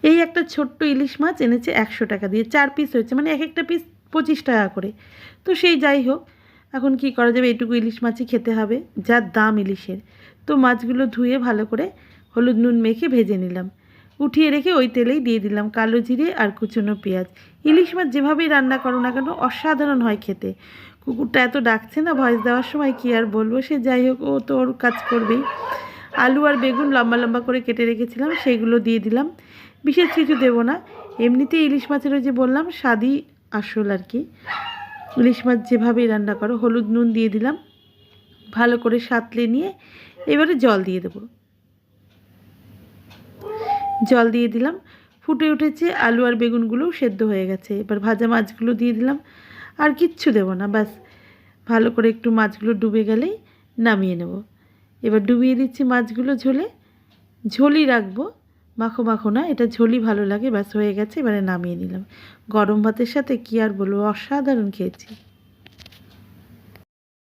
এই একটা ছোট্ট ইলিশ মাছ এনেছে 100 টাকা দিয়ে, 4 পিস হয়েছে, মানে এক একটা পিস 25 টাকা করে। তো সেই যাই হোক, এখন কি করা যাবে, এইটুকু ইলিশ মাছই খেতে হবে, যা দাম ইলিশের। তো মাছগুলো ধুয়ে ভালো করে হলুদ নুন মেখে ভেজে নিলাম। উঠিয়ে রেখে ওই তেলেই দিয়ে দিলাম কালো জিরে আর কুচনো পেঁয়াজ। ইলিশ মাছ যেভাবেই রান্না করো না কেন অসাধারণ হয় খেতে। কুকুরটা এত ডাকছে না ভয়েস দেওয়ার সময়, কি আর বলবো, সে যাই হোক, ও তো ওর কাজ করবেই। আলু আর বেগুন লম্বা লম্বা করে কেটে রেখেছিলাম, সেইগুলো দিয়ে দিলাম। বিশেষ কিছু দেবো না, এমনিতেই ইলিশ মাছের ওই যে বললাম স্বাদই আসল আর কি। ইলিশ মাছ যেভাবেই রান্না করো, হলুদ নুন দিয়ে দিলাম, ভালো করে সাঁতলে নিয়ে এবারে জল দিয়ে দেবো। জল দিয়ে দিলাম, ফুটে উঠেছে, আলু আর বেগুনগুলোও সেদ্ধ হয়ে গেছে। এবার ভাজা মাছগুলো দিয়ে দিলাম, আর কিচ্ছু দেবো না, ব্যাস ভালো করে একটু মাছগুলো ডুবে গেলেই নামিয়ে নেব। এবার ডুবিয়ে দিচ্ছি মাছগুলো ঝোলে, ঝোলই রাখবো, মাখো মাখো না, এটা ঝোলই ভালো লাগে। ব্যাস হয়ে গেছে, এবারে নামিয়ে নিলাম। গরম ভাতের সাথে কি আর বলবো, অসাধারণ খেয়েছি।